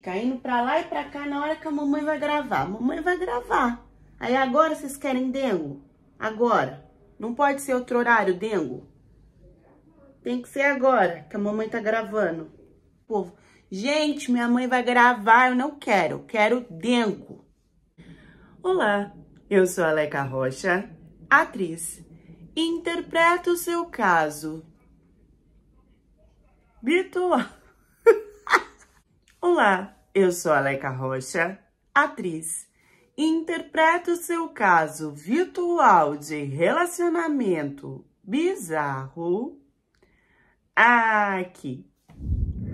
Caindo pra lá e pra cá na hora que a mamãe vai gravar. A mamãe vai gravar. Aí agora vocês querem dengo? Agora. Não pode ser outro horário, dengo? Tem que ser agora, que a mamãe tá gravando. Povo, gente, minha mãe vai gravar, eu não quero. Quero dengo. Olá, eu sou a Aleca Rocha, atriz. Interpreto o seu caso virtual. Olá, eu sou a Aleca Rocha, atriz. Interpreto o seu caso virtual de relacionamento bizarro aqui.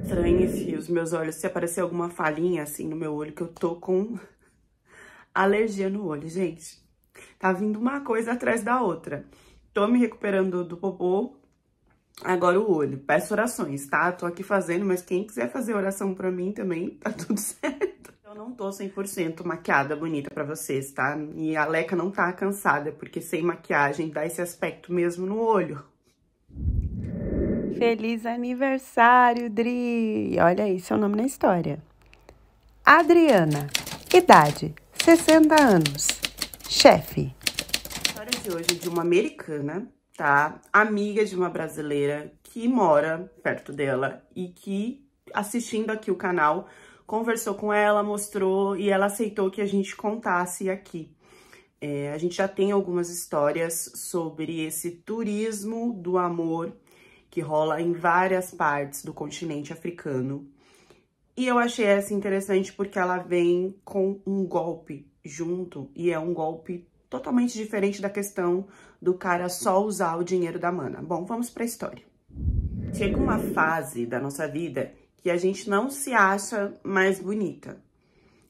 Estranhe os meus olhos, se aparecer alguma falhinha assim no meu olho, que eu tô com alergia no olho, gente. Tá vindo uma coisa atrás da outra. Tô me recuperando do popô, agora o olho. Peço orações, tá? Tô aqui fazendo, mas quem quiser fazer oração pra mim também, tá tudo certo. Eu não tô 100% maquiada, bonita pra vocês, tá? E a Leca não tá cansada, porque sem maquiagem dá esse aspecto mesmo no olho. Feliz aniversário, Dri! Olha aí, seu nome na história. Adriana, idade, 60 anos, chefe. A história de hoje é de uma americana, tá? Amiga de uma brasileira que mora perto dela e que, assistindo aqui o canal, conversou com ela, mostrou e ela aceitou que a gente contasse aqui. A gente já tem algumas histórias sobre esse turismo do amor que rola em várias partes do continente africano. E eu achei essa interessante porque ela vem com um golpe junto, e é um golpe totalmente diferente da questão do cara só usar o dinheiro da mana. Bom, vamos pra história. Chega uma fase da nossa vida que a gente não se acha mais bonita.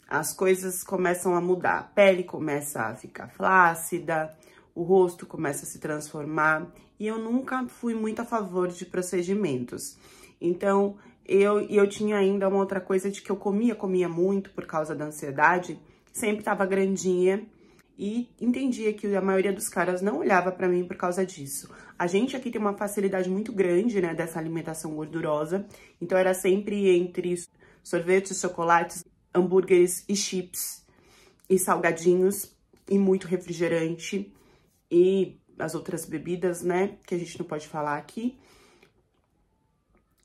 As coisas começam a mudar, a pele começa a ficar flácida, o rosto começa a se transformar, e eu nunca fui muito a favor de procedimentos. Então, eu tinha ainda uma outra coisa de que eu comia muito por causa da ansiedade, sempre tava grandinha, e entendia que a maioria dos caras não olhava pra mim por causa disso. A gente aqui tem uma facilidade muito grande, né, dessa alimentação gordurosa, então era sempre entre sorvetes, chocolates, hambúrgueres e chips, e salgadinhos, e muito refrigerante, e as outras bebidas, né, que a gente não pode falar aqui.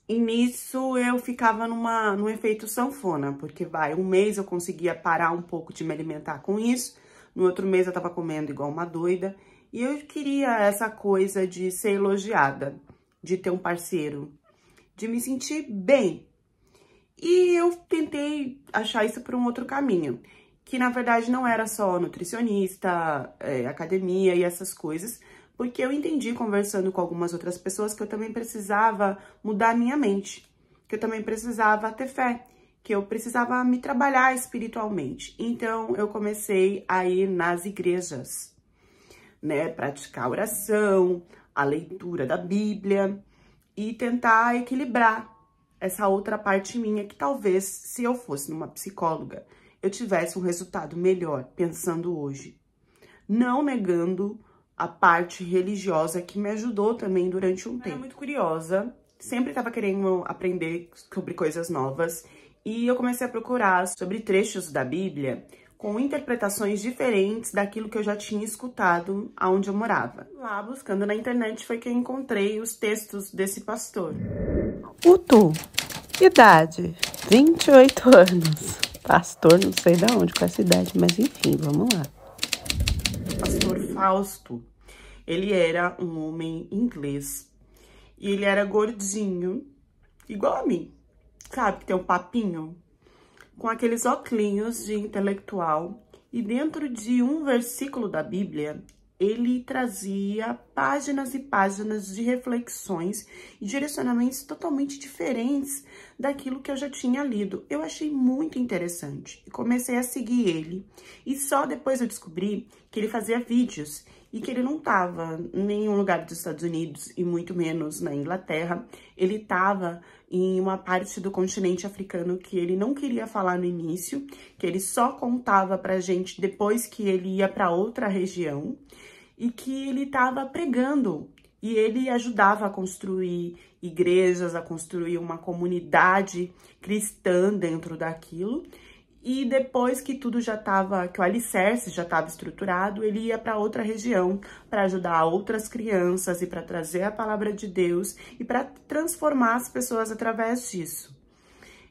E nisso eu ficava num efeito sanfona, porque um mês eu conseguia parar um pouco de me alimentar com isso, no outro mês eu tava comendo igual uma doida, e eu queria essa coisa de ser elogiada, de ter um parceiro, de me sentir bem. E eu tentei achar isso por um outro caminho, que na verdade não era só nutricionista, academia e essas coisas, porque eu entendi conversando com algumas outras pessoas que eu também precisava mudar a minha mente, que eu também precisava ter fé, que eu precisava me trabalhar espiritualmente. Então eu comecei a ir nas igrejas, né, praticar a oração, a leitura da Bíblia e tentar equilibrar essa outra parte minha que talvez, se eu fosse numa psicóloga, eu tivesse um resultado melhor, pensando hoje. Não negando a parte religiosa que me ajudou também durante um tempo. Eu era muito curiosa, sempre estava querendo aprender sobre coisas novas, e eu comecei a procurar sobre trechos da Bíblia com interpretações diferentes daquilo que eu já tinha escutado aonde eu morava. Lá, buscando na internet, foi que eu encontrei os textos desse pastor. Utu, idade, 28 anos. Pastor, não sei de onde com essa idade, mas enfim, vamos lá. Pastor Fausto, ele era um homem inglês e ele era gordinho, igual a mim, sabe, que tem um papinho, com aqueles óculos de intelectual, e dentro de um versículo da Bíblia, ele trazia páginas e páginas de reflexões e direcionamentos totalmente diferentes daquilo que eu já tinha lido. Eu achei muito interessante e comecei a seguir ele. E só depois eu descobri que ele fazia vídeos e que ele não estava em nenhum lugar dos Estados Unidos e muito menos na Inglaterra. Ele estava em uma parte do continente africano que ele não queria falar no início, que ele só contava pra gente depois que ele ia para outra região, e que ele estava pregando E ele ajudava a construir igrejas, a construir uma comunidade cristã dentro daquilo. E depois que tudo já estava, que o alicerce já estava estruturado, ele ia para outra região para ajudar outras crianças e para trazer a palavra de Deus e para transformar as pessoas através disso.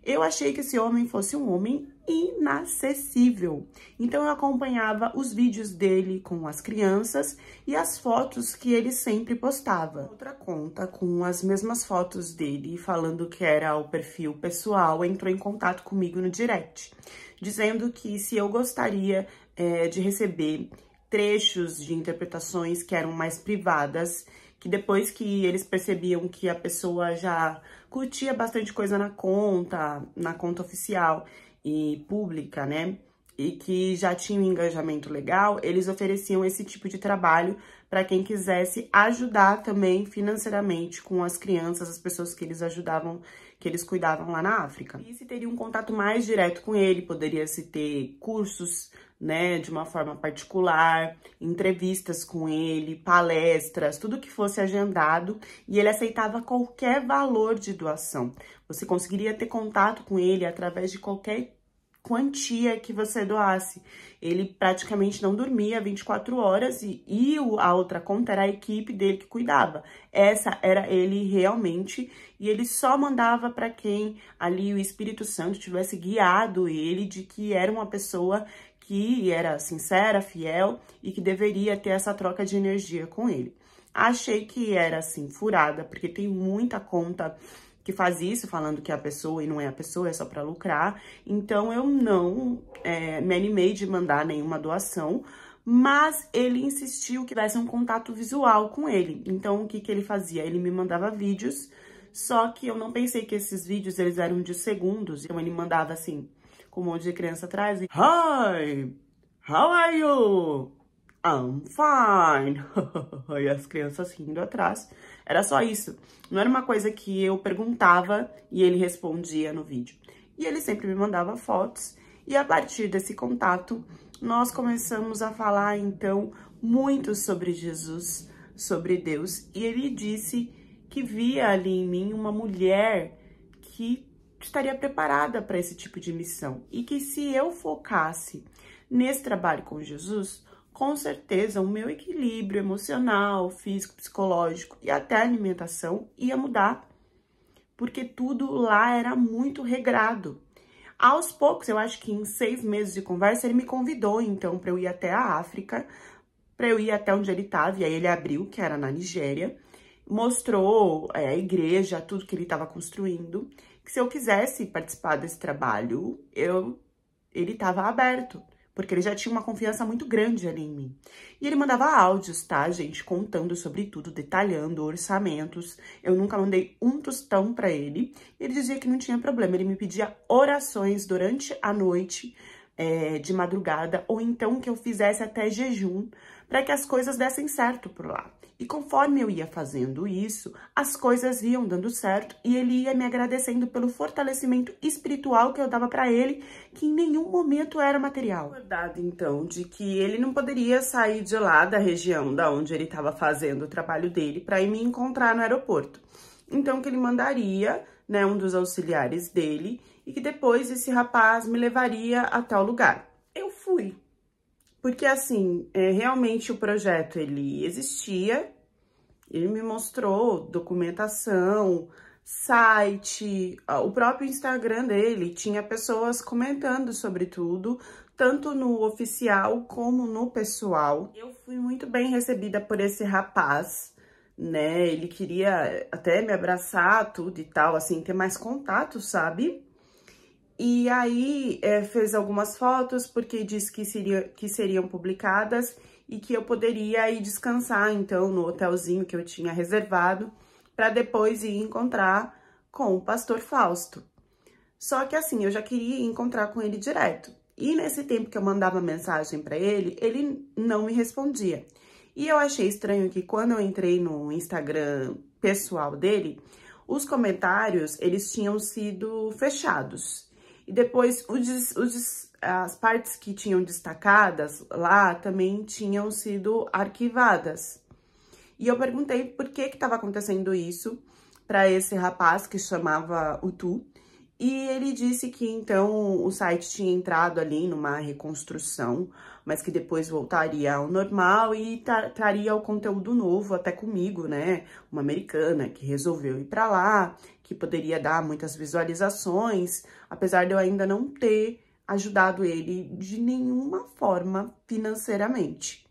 Eu achei que esse homem fosse um homem inacessível. Então eu acompanhava os vídeos dele com as crianças e as fotos que ele sempre postava. Outra conta com as mesmas fotos dele, falando que era o perfil pessoal, entrou em contato comigo no direct, dizendo que se eu gostaria de receber trechos de interpretações que eram mais privadas, que depois que eles percebiam que a pessoa já curtia bastante coisa na conta oficial e pública, né? E que já tinha um engajamento legal, eles ofereciam esse tipo de trabalho para quem quisesse ajudar também financeiramente com as crianças, as pessoas que eles ajudavam, que eles cuidavam lá na África. E se teria um contato mais direto com ele, poderia-se ter cursos, né, de uma forma particular, entrevistas com ele, palestras, tudo que fosse agendado, e ele aceitava qualquer valor de doação. Você conseguiria ter contato com ele através de qualquer quantia que você doasse. Ele praticamente não dormia 24 horas e a outra conta era a equipe dele que cuidava. Essa era ele realmente, e ele só mandava para quem ali o Espírito Santo tivesse guiado ele de que era uma pessoa que era sincera, fiel e que deveria ter essa troca de energia com ele. Achei que era assim, furada, porque tem muita conta que faz isso, falando que é a pessoa e não é a pessoa, é só para lucrar. Então, eu não me animei de mandar nenhuma doação, mas ele insistiu que tivesse um contato visual com ele. Então, o que ele fazia? Ele me mandava vídeos, só que eu não pensei que esses vídeos eles eram de segundos. Então, ele mandava assim, com um monte de criança atrás. Hi, how are you? I'm fine. E as crianças rindo atrás. Era só isso. Não era uma coisa que eu perguntava e ele respondia no vídeo. E ele sempre me mandava fotos. E a partir desse contato, nós começamos a falar, então, muito sobre Jesus, sobre Deus. E ele disse que via ali em mim uma mulher que estaria preparada para esse tipo de missão. E que se eu focasse nesse trabalho com Jesus, com certeza o meu equilíbrio emocional, físico, psicológico e até a alimentação ia mudar. Porque tudo lá era muito regrado. Aos poucos, eu acho que em 6 meses de conversa, ele me convidou, então, para eu ir até a África, para eu ir até onde ele estava, e aí ele abriu, que era na Nigéria, mostrou a igreja, tudo que ele estava construindo, que se eu quisesse participar desse trabalho, ele estava aberto, porque ele já tinha uma confiança muito grande ali em mim. E ele mandava áudios, tá, gente, contando sobre tudo, detalhando orçamentos. Eu nunca mandei um tostão pra ele. Ele dizia que não tinha problema, ele me pedia orações durante a noite, de madrugada, ou então que eu fizesse até jejum, para que as coisas dessem certo por lá. E conforme eu ia fazendo isso, as coisas iam dando certo e ele ia me agradecendo pelo fortalecimento espiritual que eu dava para ele, que em nenhum momento era material. Verdade, então, de que ele não poderia sair de lá da região da onde ele estava fazendo o trabalho dele para ir me encontrar no aeroporto. Então, que ele mandaria, né, um dos auxiliares dele e que depois esse rapaz me levaria até o lugar. Eu fui. Porque, assim, realmente o projeto, ele existia, ele me mostrou documentação, site, o próprio Instagram dele tinha pessoas comentando sobre tudo, tanto no oficial como no pessoal. Eu fui muito bem recebida por esse rapaz, né, ele queria até me abraçar, tudo e tal, assim, ter mais contato, sabe? E aí, fez algumas fotos, porque disse que seriam publicadas e que eu poderia ir descansar, então, no hotelzinho que eu tinha reservado, para depois ir encontrar com o pastor Fausto. Só que, assim, eu já queria encontrar com ele direto. E nesse tempo que eu mandava mensagem para ele não me respondia. E eu achei estranho que quando eu entrei no Instagram pessoal dele, os comentários, eles tinham sido fechados. E depois, as partes que tinham destacadas lá também tinham sido arquivadas. E eu perguntei por que estava acontecendo isso para esse rapaz que chamava Utu. E ele disse que, então, o site tinha entrado ali numa reconstrução, mas que depois voltaria ao normal e traria o conteúdo novo até comigo, né? Uma americana que resolveu ir para lá, que poderia dar muitas visualizações, apesar de eu ainda não ter ajudado ele de nenhuma forma financeiramente.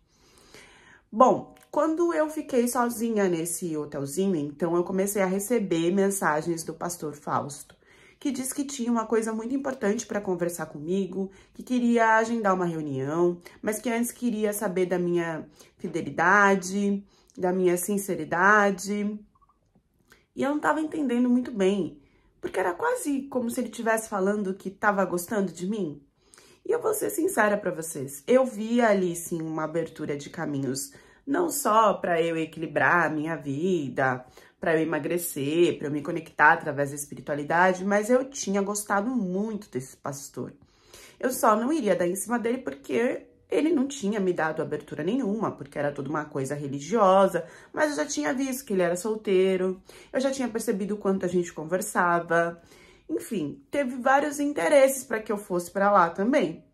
Bom, quando eu fiquei sozinha nesse hotelzinho, então eu comecei a receber mensagens do pastor Fausto, que disse que tinha uma coisa muito importante para conversar comigo, que queria agendar uma reunião, mas que antes queria saber da minha fidelidade, da minha sinceridade. E eu não estava entendendo muito bem, porque era quase como se ele estivesse falando que estava gostando de mim. E eu vou ser sincera para vocês, eu via ali sim uma abertura de caminhos, não só para eu equilibrar a minha vida, para eu emagrecer, para eu me conectar através da espiritualidade, mas eu tinha gostado muito desse pastor. Eu só não iria dar em cima dele porque ele não tinha me dado abertura nenhuma, porque era tudo uma coisa religiosa, mas eu já tinha visto que ele era solteiro, eu já tinha percebido o quanto a gente conversava, enfim, teve vários interesses para que eu fosse para lá também.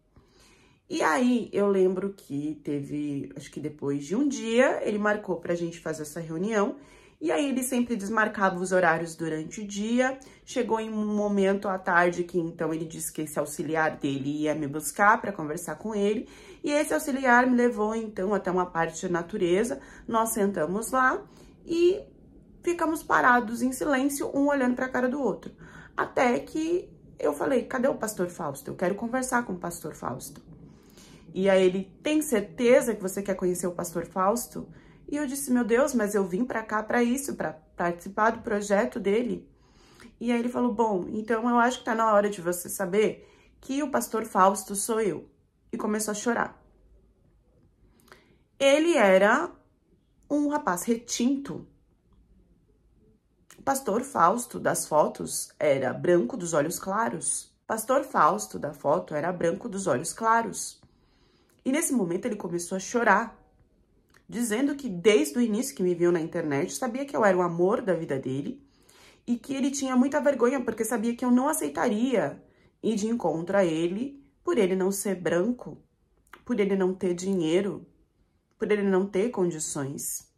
E aí, eu lembro que teve, acho que depois de um dia, ele marcou pra gente fazer essa reunião, e aí ele sempre desmarcava os horários durante o dia, chegou em um momento à tarde que então ele disse que esse auxiliar dele ia me buscar para conversar com ele, e esse auxiliar me levou então até uma parte de natureza, nós sentamos lá e ficamos parados em silêncio, um olhando para a cara do outro, até que eu falei, cadê o pastor Fausto? Eu quero conversar com o pastor Fausto. E aí ele, tem certeza que você quer conhecer o pastor Fausto? E eu disse, meu Deus, mas eu vim pra cá pra isso, pra participar do projeto dele. E aí ele falou, bom, então eu acho que tá na hora de você saber que o pastor Fausto sou eu. E começou a chorar. Ele era um rapaz retinto. O pastor Fausto das fotos era branco dos olhos claros. O pastor Fausto da foto era branco dos olhos claros. E nesse momento ele começou a chorar, dizendo que desde o início que me viu na internet, sabia que eu era o amor da vida dele e que ele tinha muita vergonha porque sabia que eu não aceitaria ir de encontro a ele por ele não ser branco, por ele não ter dinheiro, por ele não ter condições.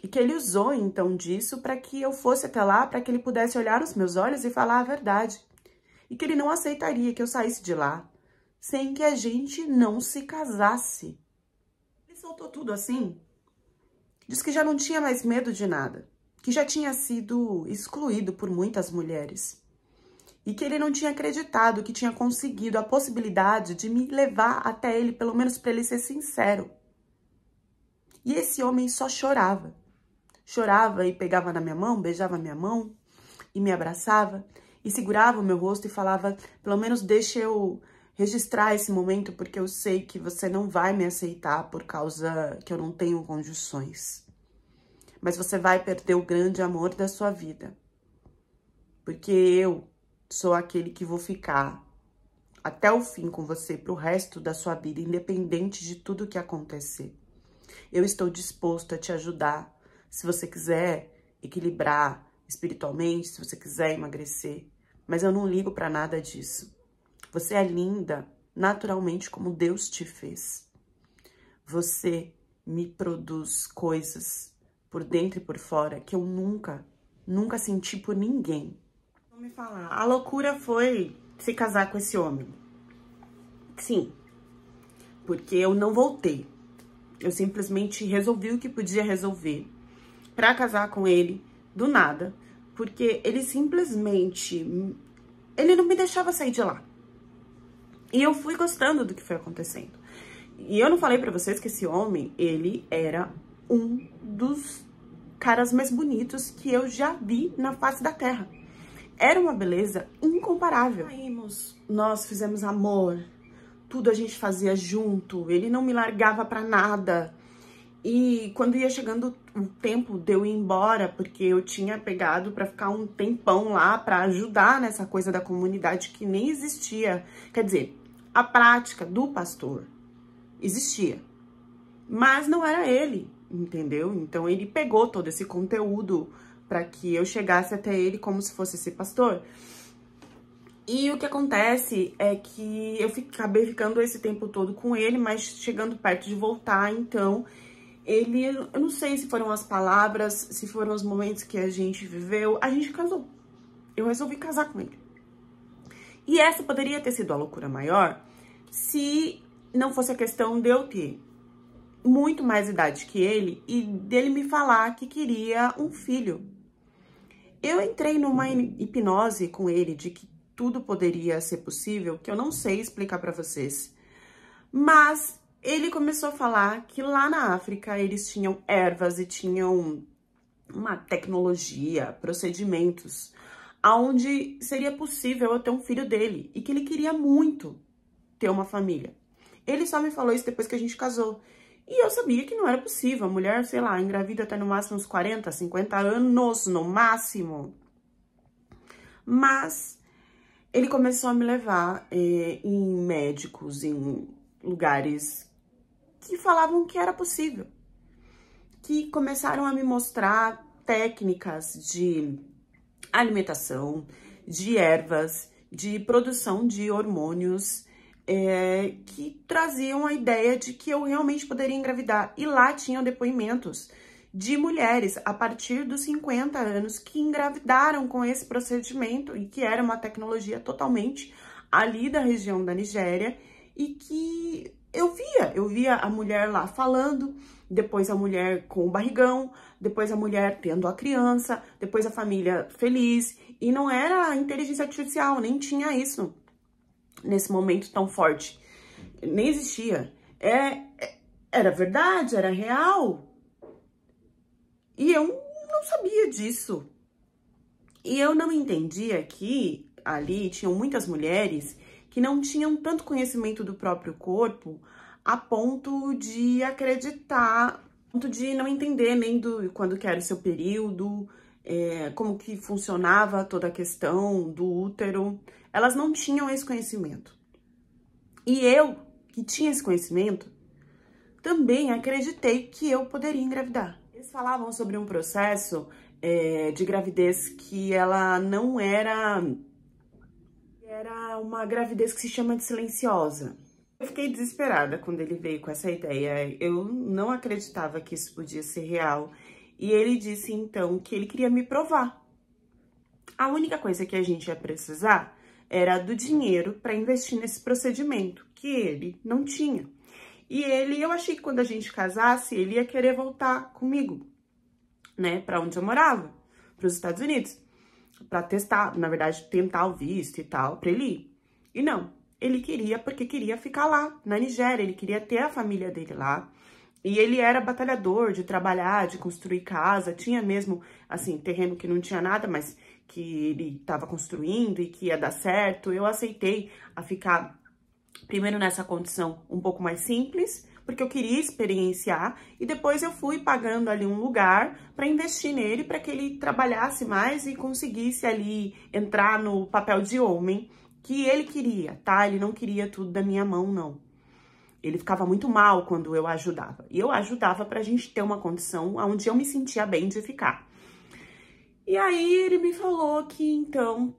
E que ele usou então disso para que eu fosse até lá, para que ele pudesse olhar nos meus olhos e falar a verdade. E que ele não aceitaria que eu saísse de lá sem que a gente não se casasse. Ele soltou tudo assim. Diz que já não tinha mais medo de nada, que já tinha sido excluído por muitas mulheres e que ele não tinha acreditado que tinha conseguido a possibilidade de me levar até ele, pelo menos para ele ser sincero. E esse homem só chorava. Chorava e pegava na minha mão, beijava minha mão e me abraçava e segurava o meu rosto e falava, pelo menos deixa eu registrar esse momento, porque eu sei que você não vai me aceitar por causa que eu não tenho condições. Mas você vai perder o grande amor da sua vida. Porque eu sou aquele que vou ficar até o fim com você pro resto da sua vida, independente de tudo que acontecer. Eu estou disposto a te ajudar, se você quiser equilibrar espiritualmente, se você quiser emagrecer. Mas eu não ligo pra nada disso. Você é linda, naturalmente, como Deus te fez. Você me produz coisas por dentro e por fora que eu nunca senti por ninguém. Vou me falar, a loucura foi se casar com esse homem. Sim, porque eu não voltei. Eu simplesmente resolvi o que podia resolver pra casar com ele do nada, porque ele simplesmente, ele não me deixava sair de lá. E eu fui gostando do que foi acontecendo. E eu não falei pra vocês que esse homem, ele era um dos caras mais bonitos que eu já vi na face da terra. Era uma beleza incomparável. Saímos, nós fizemos amor, tudo a gente fazia junto, ele não me largava pra nada. E quando ia chegando o tempo de eu ir embora, porque eu tinha pegado pra ficar um tempão lá pra ajudar nessa coisa da comunidade que nem existia. Quer dizer, a prática do pastor existia, mas não era ele. entendeu? Então, ele pegou todo esse conteúdo para que eu chegasse até ele como se fosse esse pastor. E o que acontece é que eu acabei ficando esse tempo todo com ele, mas chegando perto de voltar, então, eu não sei se foram as palavras, se foram os momentos que a gente viveu, a gente casou. Eu resolvi casar com ele. E essa poderia ter sido a loucura maior se não fosse a questão de eu ter muito mais idade que ele e dele me falar que queria um filho. Eu entrei numa hipnose com ele de que tudo poderia ser possível, que eu não sei explicar pra vocês. Mas ele começou a falar que lá na África eles tinham ervas e tinham uma tecnologia, procedimentos, onde seria possível eu ter um filho dele e que ele queria muito ter uma família. Ele só me falou isso depois que a gente casou. E eu sabia que não era possível. A mulher, sei lá, engravida até no máximo uns 40, 50 anos, no máximo. Mas ele começou a me levar em médicos, em lugares que falavam que era possível. Que começaram a me mostrar técnicas de alimentação, de ervas, de produção de hormônios, que traziam a ideia de que eu realmente poderia engravidar. E lá tinham depoimentos de mulheres a partir dos 50 anos que engravidaram com esse procedimento e que era uma tecnologia totalmente ali da região da Nigéria e que eu via a mulher lá falando, depois a mulher com o barrigão, depois a mulher tendo a criança, depois a família feliz. E não era inteligência artificial, nem tinha isso nesse momento tão forte. Nem existia. Era verdade, era real. E eu não sabia disso. E eu não entendia que ali tinham muitas mulheres que não tinham tanto conhecimento do próprio corpo a ponto de acreditar, a ponto de não entender nem quando que era o seu período, como que funcionava toda a questão do útero. Elas não tinham esse conhecimento. E eu, que tinha esse conhecimento, também acreditei que eu poderia engravidar. Eles falavam sobre um processo de gravidez que ela não era uma gravidez que se chama de silenciosa. Eu fiquei desesperada quando ele veio com essa ideia. Eu não acreditava que isso podia ser real. E ele disse, então, que ele queria me provar. A única coisa que a gente ia precisar era do dinheiro para investir nesse procedimento, que ele não tinha. E eu achei que quando a gente casasse, ele ia querer voltar comigo, né, para onde eu morava, para os Estados Unidos, para testar, na verdade, tentar o visto e tal, para ele ir. E não, ele queria porque queria ficar lá, na Nigéria, ele queria ter a família dele lá. E ele era batalhador de trabalhar, de construir casa, tinha mesmo, assim, terreno que não tinha nada, mas que ele estava construindo e que ia dar certo. Eu aceitei a ficar primeiro nessa condição um pouco mais simples, porque eu queria experienciar, e depois eu fui pagando ali um lugar para investir nele, para que ele trabalhasse mais e conseguisse ali entrar no papel de homem que ele queria, tá? Ele não queria tudo da minha mão, não. Ele ficava muito mal quando eu ajudava. E eu ajudava pra gente ter uma condição onde eu me sentia bem de ficar. E aí ele me falou que, então,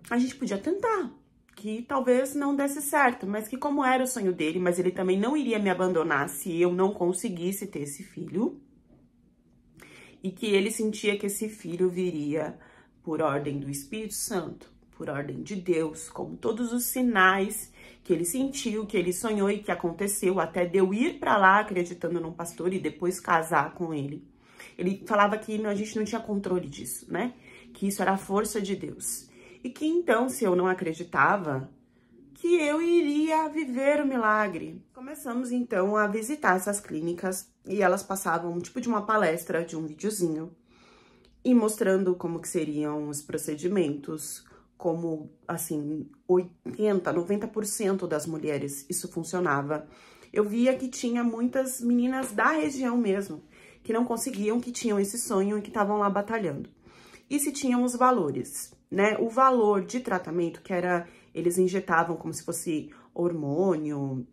a gente podia tentar. Que talvez não desse certo, mas que como era o sonho dele, mas ele também não iria me abandonar se eu não conseguisse ter esse filho. E que ele sentia que esse filho viria por ordem do Espírito Santo, por ordem de Deus, como todos os sinais que ele sentiu, que ele sonhou e que aconteceu, até de eu ir pra lá acreditando num pastor e depois casar com ele. Ele falava que a gente não tinha controle disso, né? Que isso era a força de Deus. E que então, se eu não acreditava, que eu iria viver o milagre. Começamos então a visitar essas clínicas e elas passavam um tipo de uma palestra, de um videozinho, e mostrando como que seriam os procedimentos, como, assim, 80%, 90% das mulheres isso funcionava. Eu via que tinha muitas meninas da região mesmo, que não conseguiam, que tinham esse sonho e que estavam lá batalhando. E se tinham os valores, né? O valor de tratamento, que era, eles injetavam como se fosse hormônio,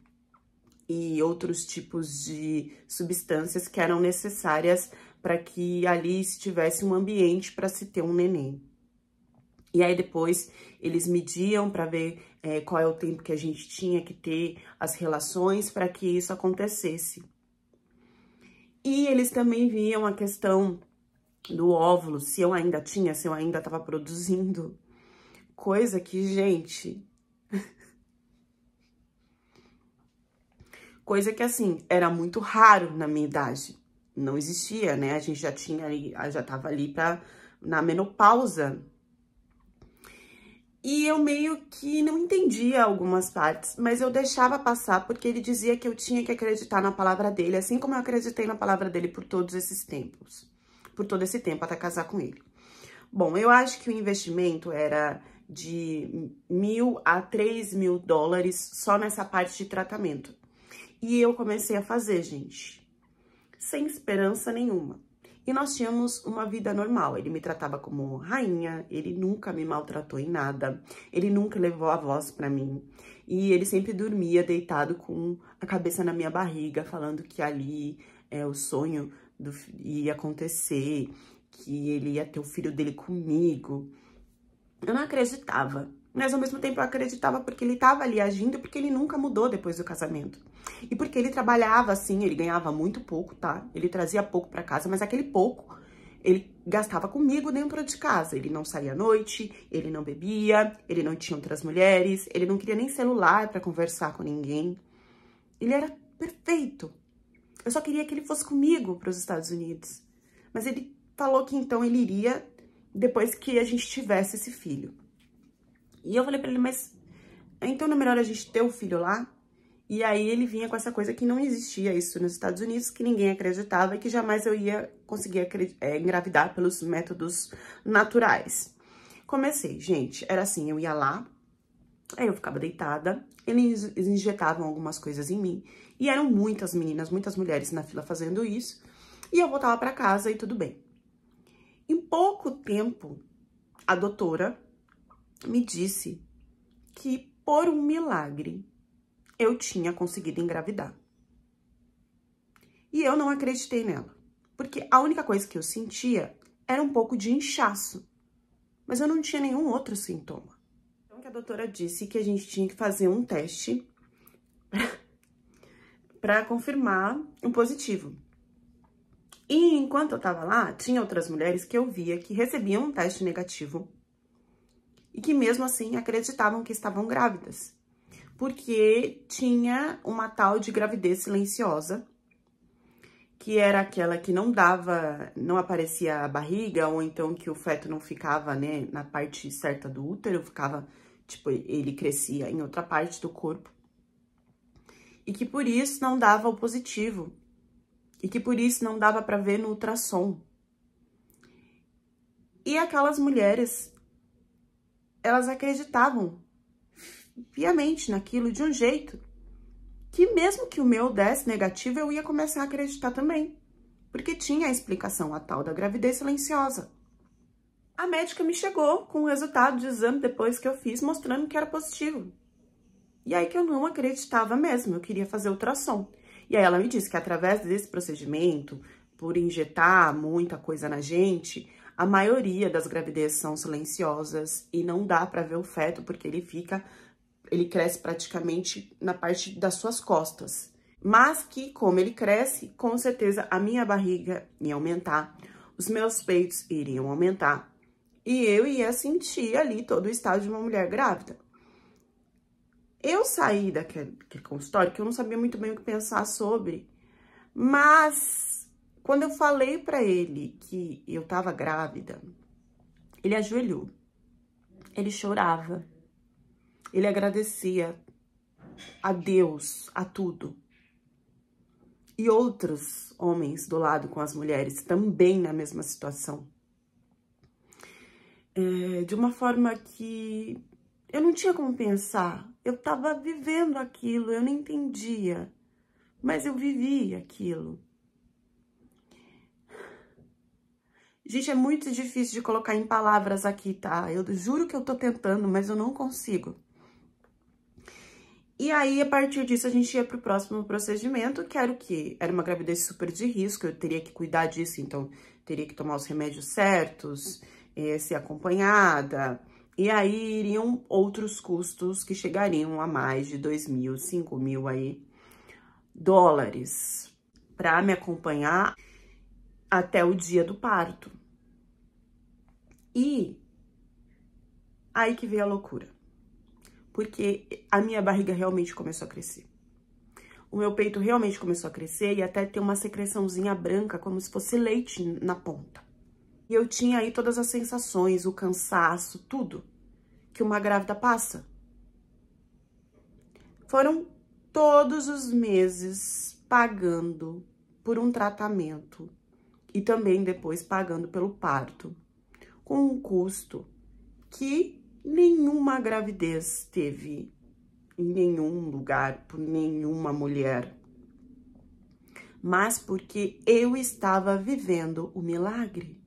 e outros tipos de substâncias que eram necessárias para que ali se tivesse um ambiente para se ter um neném. E aí depois eles mediam para ver qual é o tempo que a gente tinha que ter as relações para que isso acontecesse. E eles também viam a questão do óvulo, se eu ainda tinha, se eu ainda estava produzindo. Coisa que, gente... Coisa que, assim, era muito raro na minha idade. Não existia, né? A gente já tinha ali, já tava ali na menopausa. E eu meio que não entendia algumas partes, mas eu deixava passar porque ele dizia que eu tinha que acreditar na palavra dele, assim como eu acreditei na palavra dele por todos esses tempos. Por todo esse tempo, até casar com ele. Bom, eu acho que o investimento era de $1.000 a $3.000 só nessa parte de tratamento. E eu comecei a fazer, gente, sem esperança nenhuma. E nós tínhamos uma vida normal. Ele me tratava como rainha, ele nunca me maltratou em nada, ele nunca levou a voz pra mim. E ele sempre dormia deitado com a cabeça na minha barriga, falando que ali o sonho ia acontecer, que ele ia ter o filho dele comigo. Eu não acreditava. Mas, ao mesmo tempo, eu acreditava porque ele estava ali agindo, porque ele nunca mudou depois do casamento. E porque ele trabalhava assim, ele ganhava muito pouco, tá? Ele trazia pouco pra casa, mas aquele pouco ele gastava comigo dentro de casa. Ele não saía à noite, ele não bebia, ele não tinha outras mulheres, ele não queria nem celular pra conversar com ninguém. Ele era perfeito. Eu só queria que ele fosse comigo para os Estados Unidos. Mas ele falou que então ele iria depois que a gente tivesse esse filho. E eu falei pra ele, mas então não é melhor a gente ter o filho lá? E aí ele vinha com essa coisa que não existia isso nos Estados Unidos, que ninguém acreditava e que jamais eu ia conseguir engravidar pelos métodos naturais. Comecei, gente, era assim, eu ia lá, aí eu ficava deitada, eles injetavam algumas coisas em mim, e eram muitas meninas, muitas mulheres na fila fazendo isso, e eu voltava pra casa e tudo bem. Em pouco tempo, a doutora me disse que, por um milagre, eu tinha conseguido engravidar. E eu não acreditei nela, porque a única coisa que eu sentia era um pouco de inchaço, mas eu não tinha nenhum outro sintoma. Então, a doutora disse que a gente tinha que fazer um teste para confirmar um positivo. E enquanto eu tava lá, tinha outras mulheres que eu via que recebiam um teste negativo e que mesmo assim acreditavam que estavam grávidas, porque tinha uma tal de gravidez silenciosa, que era aquela que não aparecia a barriga, ou então que o feto não ficava, né, na parte certa do útero, ficava, tipo, ele crescia em outra parte do corpo, e que por isso não dava o positivo, e que por isso não dava para ver no ultrassom. E aquelas mulheres, elas acreditavam piamente naquilo de um jeito que mesmo que o meu desse negativo, eu ia começar a acreditar também, porque tinha a explicação, a tal da gravidez silenciosa. A médica me chegou com o resultado de exame depois que eu fiz, mostrando que era positivo. E aí que eu não acreditava mesmo, eu queria fazer ultrassom. E aí ela me disse que através desse procedimento, por injetar muita coisa na gente, a maioria das gravidezes são silenciosas e não dá para ver o feto, porque ele cresce praticamente na parte das suas costas. Mas que, como ele cresce, com certeza a minha barriga ia aumentar, os meus peitos iriam aumentar e eu ia sentir ali todo o estado de uma mulher grávida. Eu saí daquele consultório que eu não sabia muito bem o que pensar sobre, mas quando eu falei pra ele que eu tava grávida, ele ajoelhou, ele chorava, ele agradecia a Deus, a tudo. E outros homens do lado com as mulheres, também na mesma situação. De uma forma que eu não tinha como pensar. Eu tava vivendo aquilo, eu não entendia, mas eu vivi aquilo. Gente, é muito difícil de colocar em palavras aqui, tá? Eu juro que eu tô tentando, mas eu não consigo. E aí, a partir disso, a gente ia pro próximo procedimento, que era o quê? Era uma gravidez super de risco, eu teria que cuidar disso, então teria que tomar os remédios certos, ser acompanhada. E aí, iriam outros custos que chegariam a mais de 2.000, 5.000 aí, dólares, para me acompanhar até o dia do parto. E aí que veio a loucura. Porque a minha barriga realmente começou a crescer. O meu peito realmente começou a crescer e até ter uma secreçãozinha branca, como se fosse leite na ponta. E eu tinha aí todas as sensações, o cansaço, tudo que uma grávida passa. Foram todos os meses pagando por um tratamento e também depois pagando pelo parto, com um custo que nenhuma gravidez teve em nenhum lugar, por nenhuma mulher. Mas porque eu estava vivendo o milagre.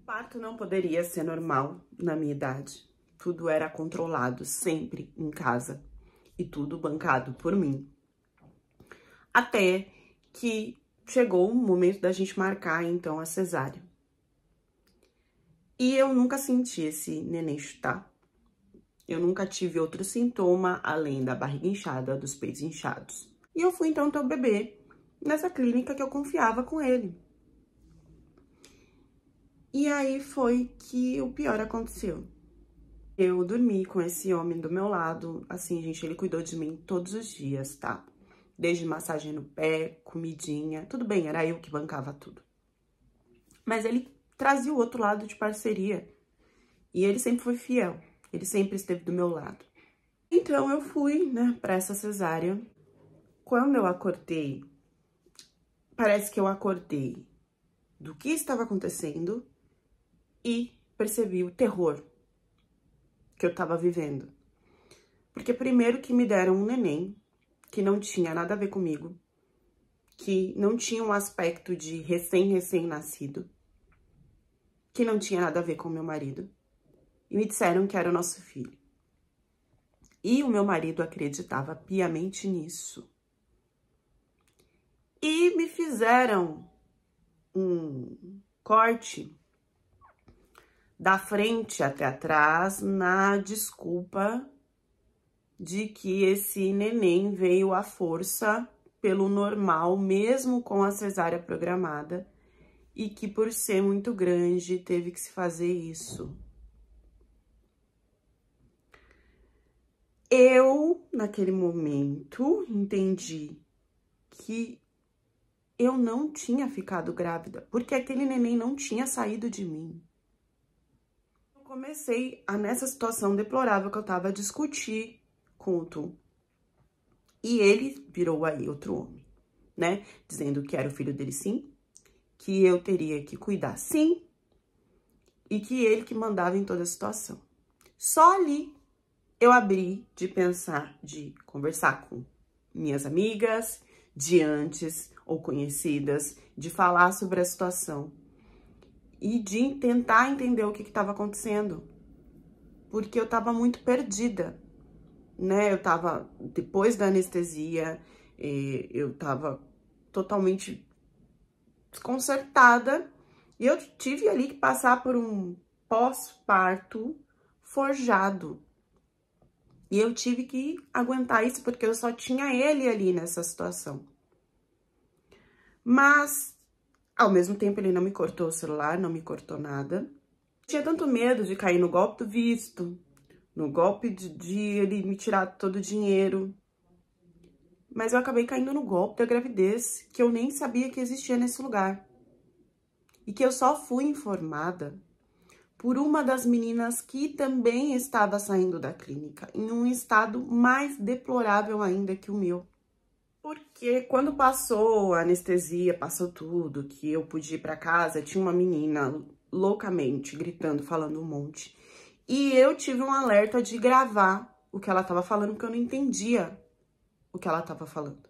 O parto não poderia ser normal na minha idade. Tudo era controlado, sempre em casa. E tudo bancado por mim. Até que chegou o momento da gente marcar, então, a cesárea. E eu nunca senti esse neném chutar. Eu nunca tive outro sintoma, além da barriga inchada, dos peitos inchados. E eu fui, então, ter o bebê nessa clínica que eu confiava com ele. E aí foi que o pior aconteceu. Eu dormi com esse homem do meu lado, assim, gente, ele cuidou de mim todos os dias, tá? Desde massagem no pé, comidinha, tudo bem, era eu que bancava tudo. Mas ele trazia o outro lado de parceria. E ele sempre foi fiel. Ele sempre esteve do meu lado. Então, eu fui, né, pra essa cesárea. Quando eu acordei, parece que eu acordei do que estava acontecendo e percebi o terror que eu tava vivendo. Porque primeiro que me deram um neném que não tinha nada a ver comigo, que não tinha um aspecto de recém-nascido, que não tinha nada a ver com meu marido, e me disseram que era o nosso filho. E o meu marido acreditava piamente nisso. E me fizeram um corte da frente até atrás na desculpa de que esse neném veio à força pelo normal, mesmo com a cesárea programada, e que por ser muito grande teve que se fazer isso. Eu, naquele momento, entendi que eu não tinha ficado grávida, porque aquele neném não tinha saído de mim. Eu comecei nessa situação deplorável que eu tava a discutir com o Tu. E ele virou aí outro homem, né? Dizendo que era o filho dele sim, que eu teria que cuidar sim, e que ele que mandava em toda a situação. Só ali eu abri de pensar, de conversar com minhas amigas, de antes ou conhecidas, de falar sobre a situação e de tentar entender o que estava acontecendo, porque eu estava muito perdida, né? Eu estava, depois da anestesia, eu estava totalmente desconcertada e eu tive ali que passar por um pós-parto forjado. E eu tive que aguentar isso porque eu só tinha ele ali nessa situação. Mas, ao mesmo tempo, ele não me cortou o celular, não me cortou nada. Eu tinha tanto medo de cair no golpe do visto, no golpe de ele me tirar todo o dinheiro. Mas eu acabei caindo no golpe da gravidez, que eu nem sabia que existia nesse lugar. E que eu só fui informada por uma das meninas que também estava saindo da clínica, em um estado mais deplorável ainda que o meu. Porque quando passou a anestesia, passou tudo, que eu pude ir para casa, tinha uma menina loucamente gritando, falando um monte. E eu tive um alerta de gravar o que ela estava falando, porque eu não entendia o que ela estava falando.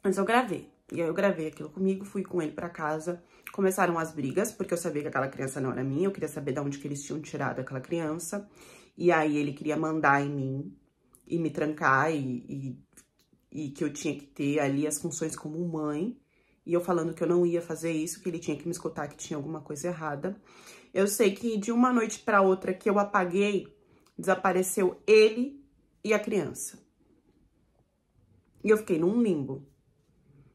Mas eu gravei. E aí eu gravei aquilo comigo, fui com ele para casa. Começaram as brigas, porque eu sabia que aquela criança não era minha. Eu queria saber de onde que eles tinham tirado aquela criança. E aí ele queria mandar em mim. e me trancar e que eu tinha que ter ali as funções como mãe. E eu falando que eu não ia fazer isso, que ele tinha que me escutar, que tinha alguma coisa errada. Eu sei que de uma noite para outra que eu apaguei, desapareceu ele e a criança. E eu fiquei num limbo.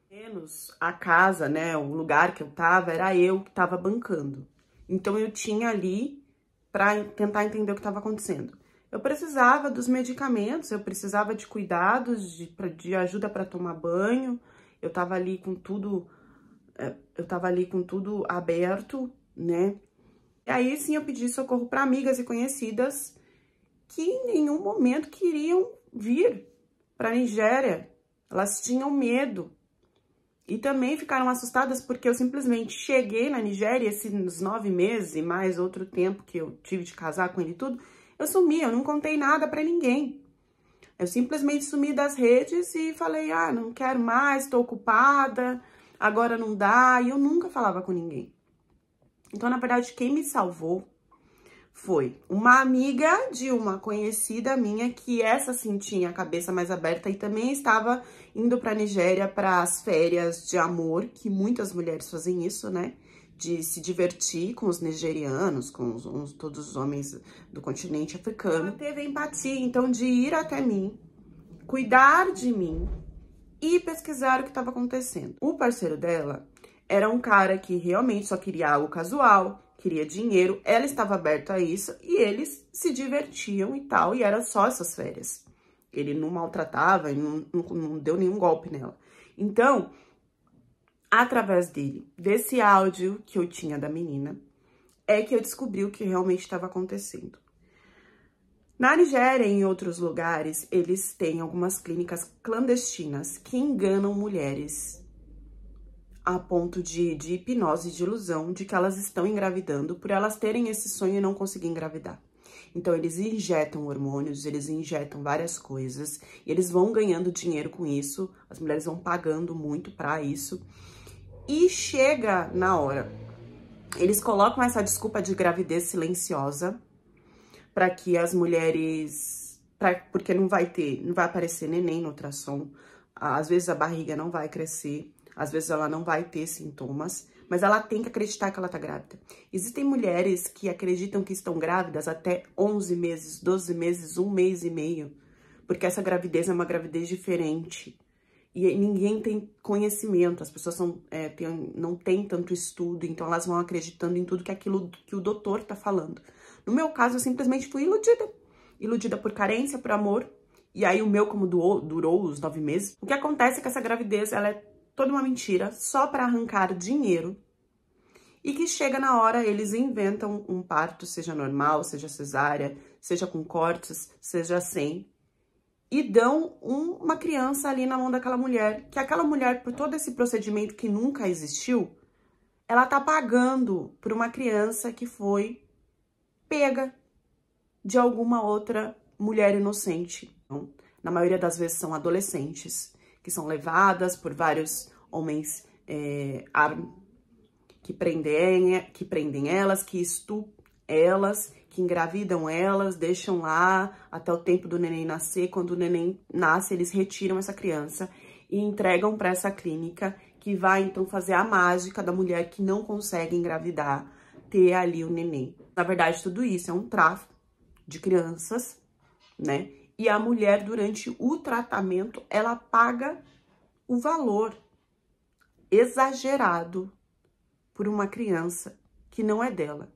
Menos a casa, né, o lugar que eu tava, era eu que tava bancando. Então eu tinha ali para tentar entender o que estava acontecendo. Eu precisava dos medicamentos, eu precisava de cuidados, de ajuda para tomar banho. Eu tava ali com tudo, aberto, né? E aí sim eu pedi socorro para amigas e conhecidas que em nenhum momento queriam vir para a Nigéria. Elas tinham medo. E também ficaram assustadas porque eu simplesmente cheguei na Nigéria, esses 9 meses e mais outro tempo que eu tive de casar com ele e tudo, eu sumi, eu não contei nada pra ninguém. Eu simplesmente sumi das redes e falei, ah, não quero mais, tô ocupada, agora não dá, e eu nunca falava com ninguém. Então, na verdade, quem me salvou foi uma amiga de uma conhecida minha, que essa sim tinha a cabeça mais aberta e também estava indo para a Nigéria para as férias de amor, que muitas mulheres fazem isso, né? De se divertir com os nigerianos, com todos os homens do continente africano. Ela teve empatia, então, de ir até mim, cuidar de mim e pesquisar o que estava acontecendo. O parceiro dela era um cara que realmente só queria algo casual, queria dinheiro, ela estava aberta a isso e eles se divertiam e tal, e era só essas férias. Ele não maltratava e não deu nenhum golpe nela. Então, através desse áudio que eu tinha da menina, é que eu descobri o que realmente estava acontecendo. Na Nigéria e em outros lugares, eles têm algumas clínicas clandestinas que enganam mulheres a ponto de hipnose, de ilusão, de que elas estão engravidando por elas terem esse sonho e não conseguir engravidar. Então, eles injetam hormônios, eles injetam várias coisas, e eles vão ganhando dinheiro com isso, as mulheres vão pagando muito pra isso, e chega na hora. Eles colocam essa desculpa de gravidez silenciosa para que as mulheres... porque não vai aparecer neném no ultrassom, às vezes a barriga não vai crescer, às vezes ela não vai ter sintomas, mas ela tem que acreditar que ela tá grávida. Existem mulheres que acreditam que estão grávidas até 11 meses, 12 meses, 1 mês e meio, porque essa gravidez é uma gravidez diferente. E ninguém tem conhecimento, as pessoas não têm tanto estudo, então elas vão acreditando em tudo que o doutor tá falando. No meu caso, eu simplesmente fui iludida. Iludida por carência, por amor. E aí o meu, como durou os 9 meses, o que acontece é que essa gravidez, ela é toda uma mentira, só para arrancar dinheiro, e que chega na hora, eles inventam um parto, seja normal, seja cesárea, seja com cortes, seja sem, e dão uma criança ali na mão daquela mulher, que aquela mulher, por todo esse procedimento que nunca existiu, ela tá pagando por uma criança que foi pega de alguma outra mulher inocente. Então, na maioria das vezes são adolescentes, que são levadas por vários homens que prendem elas, que estupram elas, que engravidam elas, deixam lá até o tempo do neném nascer. Quando o neném nasce, eles retiram essa criança e entregam para essa clínica, que vai então fazer a mágica da mulher que não consegue engravidar, ter ali o neném. Na verdade, tudo isso é um tráfico de crianças, né? E a mulher, durante o tratamento, ela paga o valor exagerado por uma criança que não é dela.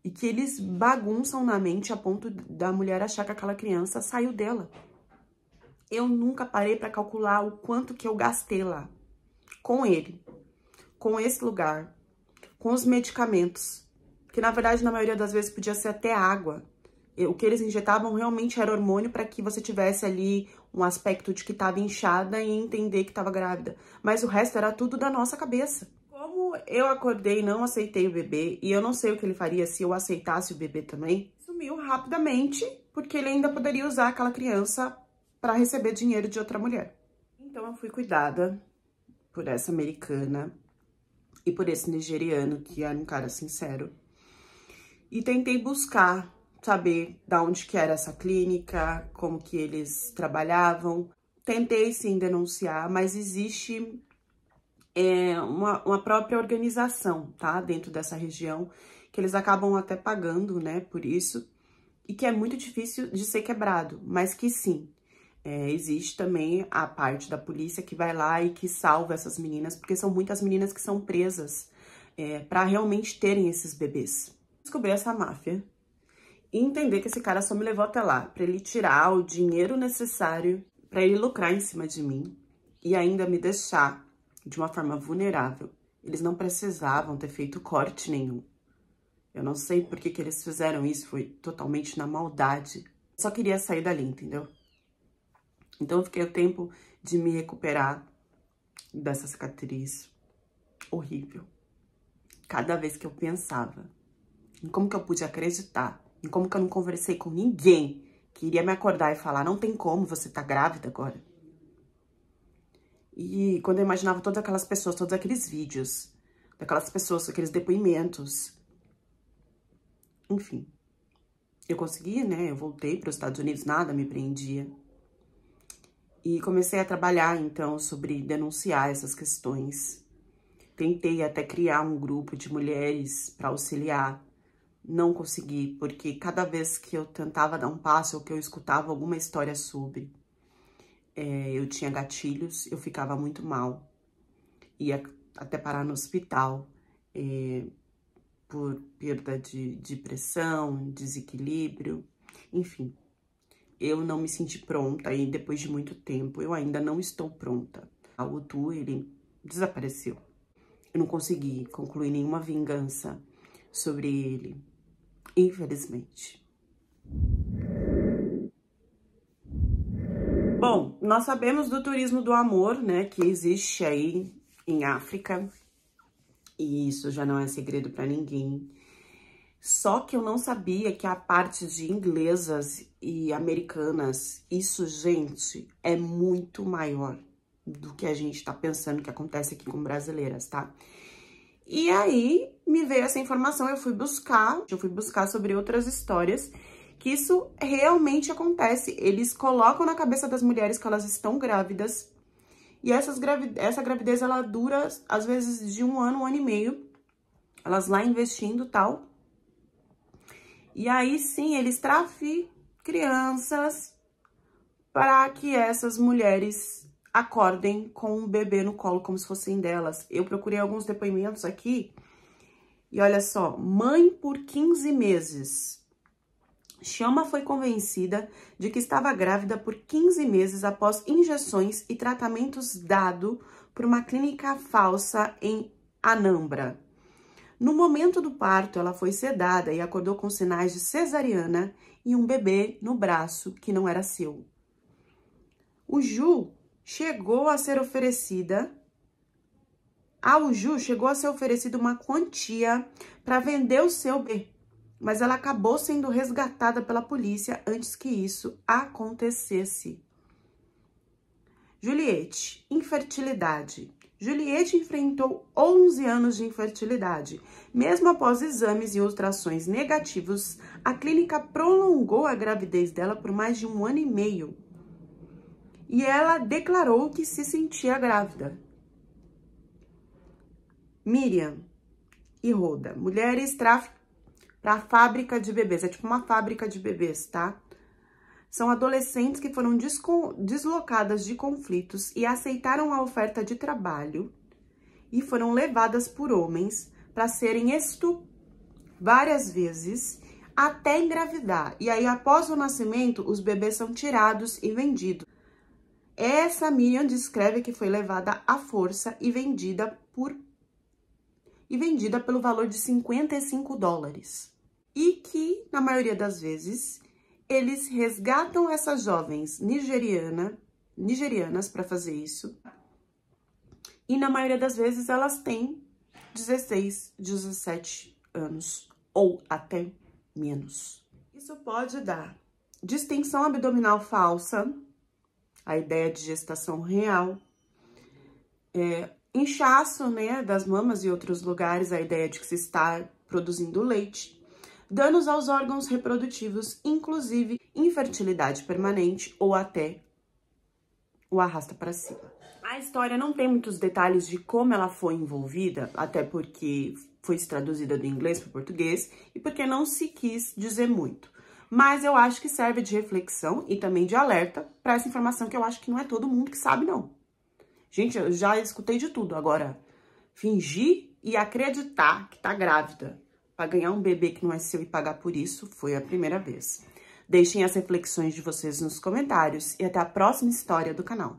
E que eles bagunçam na mente a ponto da mulher achar que aquela criança saiu dela. Eu nunca parei para calcular o quanto que eu gastei lá. Com ele, com esse lugar, com os medicamentos. Que na verdade, na maioria das vezes, podia ser até água. O que eles injetavam realmente era hormônio para que você tivesse ali um aspecto de que estava inchada e entender que estava grávida. Mas o resto era tudo da nossa cabeça. Como eu acordei e não aceitei o bebê, e eu não sei o que ele faria se eu aceitasse o bebê também, sumiu rapidamente, porque ele ainda poderia usar aquela criança para receber dinheiro de outra mulher. Então eu fui cuidada por essa americana e por esse nigeriano, que era um cara sincero. E tentei buscar saber da onde que era essa clínica, como que eles trabalhavam. Tentei sim denunciar, mas existe uma própria organização, tá? Dentro dessa região, que eles acabam até pagando, né, por isso, e que é muito difícil de ser quebrado, mas que sim, existe também a parte da polícia que vai lá e que salva essas meninas, porque são muitas meninas que são presas para realmente terem esses bebês. Descobrir essa máfia e entender que esse cara só me levou até lá para ele tirar o dinheiro necessário para ele lucrar em cima de mim e ainda me deixar de uma forma vulnerável. Eles não precisavam ter feito corte nenhum. Eu não sei por que eles fizeram isso, foi totalmente na maldade. Eu só queria sair dali, entendeu? Então eu fiquei o tempo de me recuperar dessa cicatriz horrível. Cada vez que eu pensava em como que eu pude acreditar, em como que eu não conversei com ninguém que iria me acordar e falar, não tem como, você tá grávida agora. E quando eu imaginava todas aquelas pessoas, todos aqueles vídeos, daquelas pessoas, aqueles depoimentos, enfim, eu consegui, né? Eu voltei para os Estados Unidos, nada me prendia. E comecei a trabalhar, então, sobre denunciar essas questões. Tentei até criar um grupo de mulheres para auxiliar. Não consegui, porque cada vez que eu tentava dar um passo ou que eu escutava alguma história sobre, eu tinha gatilhos, eu ficava muito mal. Ia até parar no hospital por perda de pressão, desequilíbrio, enfim. Eu não me senti pronta e depois de muito tempo eu ainda não estou pronta. O Tu, ele desapareceu. Eu não consegui concluir nenhuma vingança sobre ele, infelizmente. Bom, nós sabemos do turismo do amor, né, que existe aí em África, e isso já não é segredo para ninguém. Só que eu não sabia que a parte de inglesas e americanas, isso, gente, é muito maior do que a gente tá pensando que acontece aqui com brasileiras, tá? E aí, me veio essa informação, eu fui buscar sobre outras histórias, que isso realmente acontece. Eles colocam na cabeça das mulheres que elas estão grávidas, e essa gravidez, ela dura, às vezes, de um ano e meio, elas lá investindo e tal. E aí, sim, eles traficam crianças para que essas mulheres acordem com um bebê no colo, como se fossem delas. Eu procurei alguns depoimentos aqui, e olha só, mãe por 15 meses. Chama foi convencida de que estava grávida por 15 meses após injeções e tratamentos dados por uma clínica falsa em Anambra. No momento do parto, ela foi sedada e acordou com sinais de cesariana e um bebê no braço que não era seu. Ao Ju chegou a ser oferecida uma quantia para vender o seu bebê, mas ela acabou sendo resgatada pela polícia antes que isso acontecesse. Juliette, infertilidade. Juliette enfrentou 11 anos de infertilidade. Mesmo após exames e ultrassons negativos, a clínica prolongou a gravidez dela por mais de 1 ano e meio. E ela declarou que se sentia grávida. Miriam e Roda, mulheres tráfico para fábrica de bebês. É tipo uma fábrica de bebês, tá? São adolescentes que foram deslocadas de conflitos e aceitaram a oferta de trabalho e foram levadas por homens para serem estupradas várias vezes até engravidar. E aí, após o nascimento, os bebês são tirados e vendidos. Essa Miriam descreve que foi levada à força e vendida pelo valor de $55. E que, na maioria das vezes, eles resgatam essas jovens nigerianas para fazer isso. E na maioria das vezes elas têm 16, 17 anos ou até menos. Isso pode dar distensão abdominal falsa, a ideia de gestação real, inchaço, né, das mamas e outros lugares, a ideia de que se está produzindo leite, danos aos órgãos reprodutivos, inclusive infertilidade permanente ou até o arrasta para cima. A história não tem muitos detalhes de como ela foi envolvida, até porque foi traduzida do inglês para o português e porque não se quis dizer muito. Mas eu acho que serve de reflexão e também de alerta para essa informação que eu acho que não é todo mundo que sabe, não. Gente, eu já escutei de tudo. Agora, fingir e acreditar que tá grávida para ganhar um bebê que não é seu e pagar por isso foi a primeira vez. Deixem as reflexões de vocês nos comentários e até a próxima história do canal.